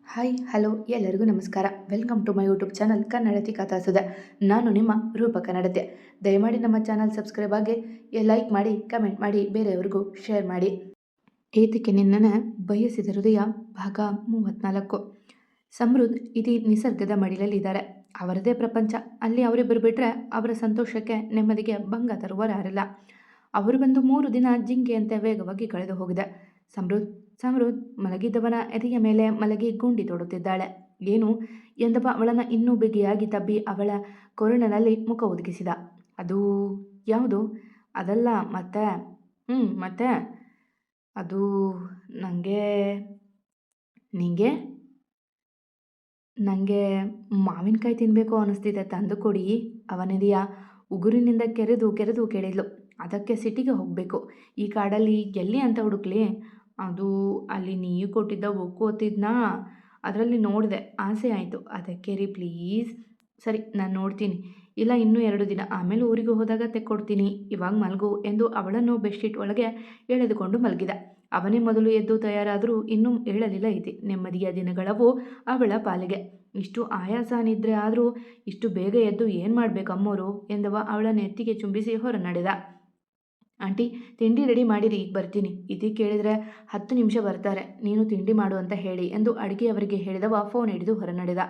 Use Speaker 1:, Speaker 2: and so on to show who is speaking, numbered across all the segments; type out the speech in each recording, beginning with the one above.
Speaker 1: Hi hello ಎಲ್ಲರಿಗೂ ನಮಸ್ಕಾರ. Welcome to my YouTube channel Kannadathi Kathasudhe. ನಾನು ನಿಮ್ಮ ರೂಪ ಕನ್ನಡತೆ. ದಯಮಾಡಿ ನಮ್ಮ ಚಾನಲ್ ಸಬ್ಸ್ಕ್ರೈಬ್ ಆಗಿ ಲೈಕ್ ಮಾಡಿ, ಕಮೆಂಟ್ ಮಾಡಿ, ಬೇರೆಯವ್ರಿಗೂ ಶೇರ್ ಮಾಡಿ. ಏತಕ್ಕೆ ನಿನ್ನನ್ನು ಬಯಸಿದ ಹೃದಯ ಭಾಗ 34. ಸಮೃದ್ಧ್ ಇಡೀ ನಿಸರ್ಗದ ಮಡಿಲಲ್ಲಿದ್ದಾರೆ. ಅವರದೇ ಪ್ರಪಂಚ. ಅಲ್ಲಿ ಅವರಿಬ್ಬರು ಬಿಟ್ಟರೆ ಅವರ ಸಂತೋಷಕ್ಕೆ ನೆಮ್ಮದಿಗೆ ಭಂಗ ತರುವರಾರಿಲ್ಲ. ಅವರು ಬಂದು 3 ದಿನ ಜಿಂಕೆಯಂತೆ ವೇಗವಾಗಿ ಕಳೆದು ಹೋಗಿದೆ. ಸಮೃದ್ಧ್ ಮಲಗಿದ್ದವನ ಎದೆಯ ಮೇಲೆ ಮಲಗಿ ಗುಂಡಿ ತೊಡುತ್ತಿದ್ದಾಳೆ. ಏನು ಎಂದವ ಅವಳನ್ನು ಇನ್ನೂ ಬಿಗಿಯಾಗಿ ತಬ್ಬಿ ಅವಳ ಕೊರಳಿನಲ್ಲಿ ಮುಖ ಒದಗಿಸಿದ. ಅದು ಯಾವುದು? ಅದಲ್ಲ ಮತ್ತೆ. ಮತ್ತೆ ಅದು ನಿಂಗೆ ನನಗೆ ಮಾವಿನಕಾಯಿ ತಿನ್ನಬೇಕು ಅನ್ನಿಸ್ತಿದೆ, ತಂದು ಕೊಡಿ. ಅವನೆದೆಯ ಉಗುರಿನಿಂದ ಕೆರೆದು ಕೆರೆದು ಕೇಳಿದ್ಲು. ಅದಕ್ಕೆ ಸಿಟಿಗೆ ಹೋಗಬೇಕು. ಈ ಕಾಡಲ್ಲಿ ಎಲ್ಲಿ ಅಂತ ಹುಡುಕ್ಲಿ? ಅದು ಅಲ್ಲಿ ನೀವು ಕೊಟ್ಟಿದ್ದ ಬುಕ್ ಓದ್ತಿದ್ನಾ, ಅದರಲ್ಲಿ ನೋಡಿದೆ, ಆಸೆ ಆಯಿತು. ಅದಕ್ಕೆ ರೀ ಪ್ಲೀಸ್. ಸರಿ, ನಾನು ನೋಡ್ತೀನಿ. ಇಲ್ಲ, ಇನ್ನೂ 2 ದಿನ ಆಮೇಲೆ ಊರಿಗೆ ಹೋದಾಗ ತೆಕ್ಕೊಡ್ತೀನಿ. ಇವಾಗ ಮಲಗು ಎಂದು ಅವಳನ್ನು ಬೆಡ್ಶೀಟ್ ಒಳಗೆ ಎಳೆದುಕೊಂಡು ಮಲಗಿದ. ಅವನೇ ಮೊದಲು ಎದ್ದು ತಯಾರಾದರೂ ಇನ್ನೂ ಹೇಳಲಿಲ್ಲ. ಇದೆ ನೆಮ್ಮದಿಯ ದಿನಗಳವು ಅವಳ ಪಾಲಿಗೆ. ಇಷ್ಟು ಆಯಾಸ ನಿದ್ರೆ ಆದರೂ ಇಷ್ಟು ಬೇಗ ಎದ್ದು ಏನು ಮಾಡಬೇಕು ಅಮ್ಮೋರು ಎಂದವ ಅವಳ ನೆತ್ತಿಗೆ ಚುಂಬಿಸಿ ಹೊರ ನಡೆದ. ಆಂಟಿ, ತಿಂಡಿ ರೆಡಿ ಮಾಡಿರಿ, ಈಗ ಬರ್ತೀನಿ. ಇದಕ್ಕೆ ಕೇಳಿದರೆ 10 ನಿಮಿಷ ಬರ್ತಾರೆ, ನೀನು ತಿಂಡಿ ಮಾಡು ಅಂತ ಹೇಳಿ ಎಂದು ಅಡುಗೆಯವರಿಗೆ ಹೇಳಿದವ ಫೋನ್ ಹಿಡಿದು ಹೊರ ನಡೆದ.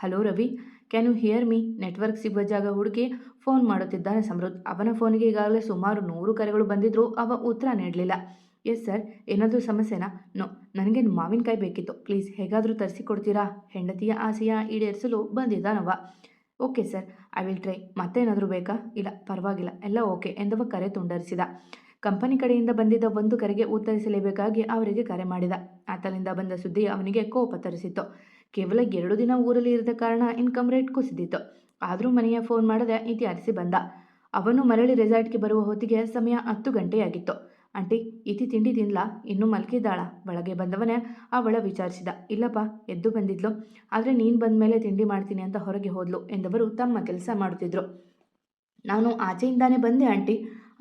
Speaker 1: Hello Ravi, can you hear me? Network ಸಿಗುವ ಜಾಗ ಹುಡುಕಿ ಫೋನ್ ಮಾಡುತ್ತಿದ್ದಾನೆ ಸಮೃದ್ಧ್. ಅವನ ಫೋನಿಗೆ ಈಗಾಗಲೇ ಸುಮಾರು 100 ಕರೆಗಳು ಬಂದಿದ್ದರೂ ಅವ ಉತ್ತರ ನೀಡಲಿಲ್ಲ. ಎಸ್ ಸರ್, ಏನಾದರೂ ಸಮಸ್ಯೆನಾ? ನೋ, ನನಗೆ ಮಾವಿನಕಾಯಿ ಬೇಕಿತ್ತು, ಪ್ಲೀಸ್ ಹೇಗಾದರೂ ತರಿಸಿಕೊಡ್ತೀರಾ? ಹೆಂಡತಿಯ ಆಸೆಯ ಈಡೇರಿಸಲು ಬಂದಿದ್ದಾನವ. Okay sir, I will try. ಮತ್ತೇನಾದರೂ ಬೇಕಾ? ಇಲ್ಲ ಪರವಾಗಿಲ್ಲ, ಎಲ್ಲ ಓಕೆ ಎಂದವ ಕರೆ ತುಂಡರಿಸಿದ. ಕಂಪನಿ ಕಡೆಯಿಂದ ಬಂದಿದ್ದ ಒಂದು ಕರೆಗೆ ಉತ್ತರಿಸಲೇಬೇಕಾಗಿ ಅವರಿಗೆ ಕರೆ ಮಾಡಿದ. ಆತನಿಂದ ಬಂದ ಸುದ್ದಿ ಅವನಿಗೆ ಕೋಪ ತರಿಸಿತ್ತು. ಕೇವಲ 2 ದಿನ ಊರಲ್ಲಿ ಇರದ ಕಾರಣ ಇನ್ಕಮ್ ರೇಟ್ ಕುಸಿದಿತ್ತು. ಆದರೂ ಮನೆಯ ಫೋನ್ ಮಾಡದೆ ಇತಿ ಬಂದ. ಅವನು ಮರಳಿ ರೆಸಾರ್ಟ್ಗೆ ಬರುವ ಹೊತ್ತಿಗೆ ಸಮಯ 10 ಗಂಟೆಯಾಗಿತ್ತು. ಆಂಟಿ, ಇತಿ ತಿಂಡಿ ತಿನ್ಲಾ? ಇನ್ನೂ ಮಲಗಿದ್ದಾಳ? ಒಳಗೆ ಬಂದವನೇ ಅವಳ ವಿಚಾರಿಸಿದ. ಇಲ್ಲಪ್ಪ, ಎದ್ದು ಬಂದಿದ್ಲು, ಆದರೆ ನೀನು ಬಂದ ಮೇಲೆ ತಿಂಡಿ ಮಾಡ್ತೀನಿ ಅಂತ ಹೊರಗೆ ಹೋದ್ಲು ಎಂದವರು ತಮ್ಮ ಕೆಲಸ ಮಾಡುತ್ತಿದ್ದರು. ನಾನು ಆಚೆಯಿಂದಾನೇ ಬಂದೆ ಆಂಟಿ.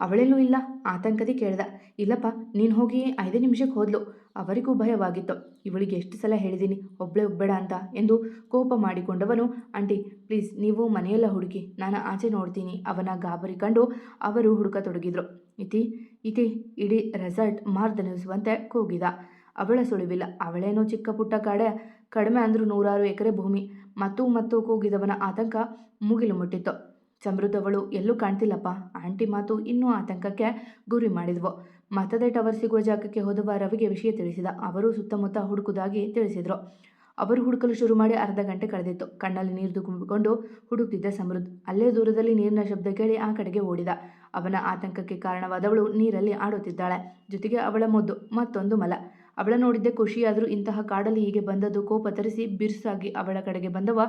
Speaker 1: ಅವಳೆಲ್ಲೂ ಇಲ್ಲ? ಆತಂಕದಿ ಕೇಳ್ದ. ಇಲ್ಲಪ್ಪ, ನೀನು ಹೋಗಿ 5 ನಿಮಿಷಕ್ಕೆ ಹೋದ್ಲು. ಅವರಿಗೂ ಭಯವಾಗಿತ್ತು. ಇವಳಿಗೆ ಎಷ್ಟು ಸಲ ಹೇಳಿದ್ದೀನಿ ಒಬ್ಬಳೇ ಹೋಗಬೇಡ ಅಂತ ಎಂದು ಕೋಪ ಮಾಡಿಕೊಂಡವನು, ಆಂಟಿ ಪ್ಲೀಸ್ ನೀವು ಮನೆಯೆಲ್ಲ ಹುಡುಕಿ, ನಾನು ಆಚೆ ನೋಡ್ತೀನಿ. ಅವನ ಗಾಬರಿ ಕಂಡು ಅವರು ಹುಡುಕತೊಡಗಿದ್ರು. ಇತಿ ಇಡೀ ರೆಸಾರ್ಟ್ ಮಾರ್ದನಿಸುವಂತೆ ಕೂಗಿದ. ಅವಳ ಸುಳಿವಿಲ್ಲ. ಅವಳೇನೋ ಚಿಕ್ಕ ಪುಟ್ಟ ಕಾಡೆ, ಕಡಿಮೆ ಅಂದರೂ 100 ಎಕರೆ ಭೂಮಿ. ಮತ್ತು ಕೂಗಿದವನ ಆತಂಕ ಮುಗಿಲು ಮುಟ್ಟಿತ್ತು. ಸಮೃದ್ಧವಳು ಎಲ್ಲೂ ಕಾಣ್ತಿಲ್ಲಪ್ಪ. ಆಂಟಿ ಮಾತು ಇನ್ನೂ ಆತಂಕಕ್ಕೆ ಗುರಿ ಮಾಡಿದ್ವು. ಮತ್ತದೇ ಟವರ್ ಸಿಗುವ ಜಾಗಕ್ಕೆ ಹೋದವ ರವಿಗೆ ವಿಷಯ ತಿಳಿಸಿದ. ಅವರು ಸುತ್ತಮುತ್ತ ಹುಡುಕುವುದಾಗಿ ತಿಳಿಸಿದರು. ಅವರು ಹುಡುಕಲು ಶುರು ಮಾಡಿ ಅರ್ಧ ಗಂಟೆ ಕಳೆದಿತ್ತು. ಕಣ್ಣಲ್ಲಿ ನೀರು ತುಂಬಿಕೊಂಡು ಹುಡುಕ್ತಿದ್ದ ಸಮೃದ್ಧ್ ಅಲ್ಲೇ ದೂರದಲ್ಲಿ ನೀರಿನ ಶಬ್ದ ಕೇಳಿ ಆ ಕಡೆಗೆ ಓಡಿದ. ಅವನ ಆತಂಕಕ್ಕೆ ಕಾರಣವಾದವಳು ನೀರಲ್ಲಿ ಆಡುತ್ತಿದ್ದಾಳೆ. ಜೊತೆಗೆ ಅವಳ ಮುದ್ದು ಮತ್ತೊಂದು ಮಲ. ಅವಳ ನೋಡಿದ್ದೆ ಖುಷಿಯಾದರೂ ಇಂತಹ ಕಾಡಲ್ಲಿ ಹೀಗೆ ಬಂದದ್ದು ಕೋಪ ತರಿಸಿ ಬಿರುಸಾಗಿ ಅವಳ ಕಡೆಗೆ ಬಂದವ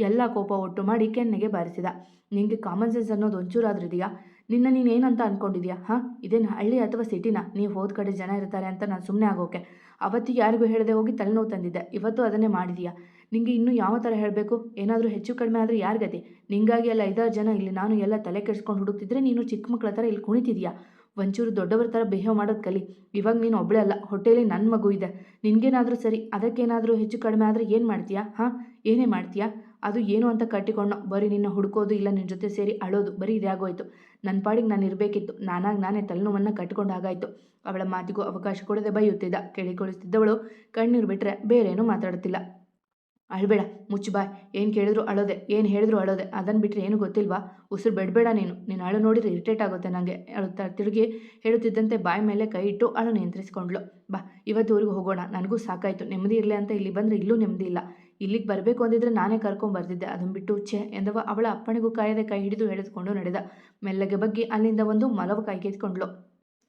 Speaker 1: ಎಲ್ಲ ಕೋಪ ಒಟ್ಟು ಮಾಡಿ ಕೆನ್ನೆಗೆ ಬಾರಿಸಿದ. ನಿಂಗೆ ಕಾಮನ್ ಸೆನ್ಸ್ ಅನ್ನೋದು ಒಂಚೂರಾದ್ರೂ ಇದೆಯಾ? ನೀನೇನಂತ ಅಂದ್ಕೊಂಡಿದ್ಯಾ? ಇದೇನು ಹಳ್ಳಿ ಅಥವಾ ಸಿಟಿನಾ? ನೀವು ಹೋದ ಕಡೆ ಜನ ಇರ್ತಾರೆ ಅಂತ ನಾನು ಸುಮ್ಮನೆ ಆಗೋಕೆ? ಅವತ್ತಿಗೆ ಯಾರಿಗೂ ಹೇಳದೆ ಹೋಗಿ ತಲೆನೋವು ತಂದಿದ್ದೆ, ಇವತ್ತು ಅದನ್ನೇ ಮಾಡಿದೀಯಾ? ನಿಂಗೆ ಇನ್ನೂ ಯಾವ ಥರ ಹೇಳಬೇಕು? ಏನಾದರೂ ಹೆಚ್ಚು ಕಡಿಮೆ ಆದರೆ ಯಾರ ಗತಿ? ನಿಂಗಾಗಿ ಎಲ್ಲ 5-6 ಜನ ಇಲ್ಲಿ ನಾನು ಎಲ್ಲ ತಲೆ ಕೆಡಿಸ್ಕೊಂಡು ಹುಡುಕ್ತಿದ್ರೆ ನೀನು ಚಿಕ್ಕ ಮಕ್ಕಳ ಥರ ಇಲ್ಲಿ ಕುಣಿತಿದೀಯಾ? ಒಂಚೂರು ದೊಡ್ಡವರ ಥರ ಬಿಹೇವ್ ಮಾಡೋದು ಕಲಿ. ಇವಾಗ ನೀನು ಒಬ್ಬಳೇ ಅಲ್ಲ, ಹೊಟ್ಟೆಯಲ್ಲಿ ನನ್ನ ಮಗು ಇದೆ. ನಿನಗೇನಾದರೂ ಸರಿ, ಅದಕ್ಕೇನಾದರೂ ಹೆಚ್ಚು ಕಡಿಮೆ ಆದರೆ ಏನು ಮಾಡ್ತೀಯಾ? ಏನೇ ಮಾಡ್ತೀಯಾ? ಅದು ಏನು ಅಂತ ಕಟ್ಟಿಕೊಂಡು ಬರೀ ನಿನ್ನ ಹುಡುಕೋದು, ಇಲ್ಲ ನಿನ್ನ ಜೊತೆ ಸೇರಿ ಅಳೋದು, ಬರೀ ಇದೇ ಆಗೋಯ್ತು. ನನ್ನ ಪಾಡಿಗೆ ನಾನು ಇರಬೇಕಿತ್ತು. ನಾನೇ ತಲೆನೋವನ್ನು ಕಟ್ಟಿಕೊಂಡು ಹಾಗಾಯಿತು. ಅವಳ ಮಾತಿಗೂ ಅವಕಾಶ ಕೊಡದೆ ಬೈಯುತ್ತಿದ್ದ. ಕೇಳಿಕೊಳ್ಳುತ್ತಿದ್ದವಳು ಕಣ್ಣೀರು ಬಿಟ್ಟರೆ ಬೇರೇನೂ ಮಾತಾಡುತ್ತಿಲ್ಲ. ಅಳಬೇಡ, ಮುಚ್ಚು ಏನು ಕೇಳಿದ್ರು ಅಳೋದೆ, ಏನು ಹೇಳಿದ್ರು ಅಳೋದೆ. ಅದನ್ನು ಬಿಟ್ಟರೆ ಏನು ಗೊತ್ತಿಲ್ವಾ? ಉಸಿರು ಬಿಡಬೇಡ ನೀನು ಅಳು ನೋಡಿದ್ರೆ ಇರಿಟೇಟ್ ಆಗುತ್ತೆ ನನಗೆ. ಅಳುತ್ತಾ ತಿರುಗಿ ಹೇಳುತ್ತಿದ್ದಂತೆ ಬಾಯಿ ಮೇಲೆ ಕೈ ಇಟ್ಟು ಅಳು ನಿಯಂತ್ರಿಸಿಕೊಂಡ್ಳು. ಇವತ್ತು ಊರಿಗೆ ಹೋಗೋಣ, ನನಗೂ ಸಾಕಾಯಿತು. ನೆಮ್ಮದಿ ಇರಲಿ ಅಂತ ಇಲ್ಲಿ ಬಂದರೆ ಇಲ್ಲೂ ನೆಮ್ಮದಿ ಇಲ್ಲ. ಇಲ್ಲಿಗೆ ಬರಬೇಕು ಅಂದಿದ್ರೆ ನಾನೇ ಕರ್ಕೊಂಬರ್ತಿದ್ದೆ. ಅದನ್ನು ಬಿಟ್ಟು ಎಂದವ ಅವಳ ಅಪ್ಪಣೆಗೂ ಕಾಯದೆ ಕೈ ಹಿಡಿದು ಎಳೆದುಕೊಂಡು ನಡೆದ. ಮೆಲ್ಲಗೆ ಬಗ್ಗಿ ಅಲ್ಲಿಂದ ಒಂದು ಮಲವು ಕೈಗೆತ್ಕೊಂಡ್ಳು.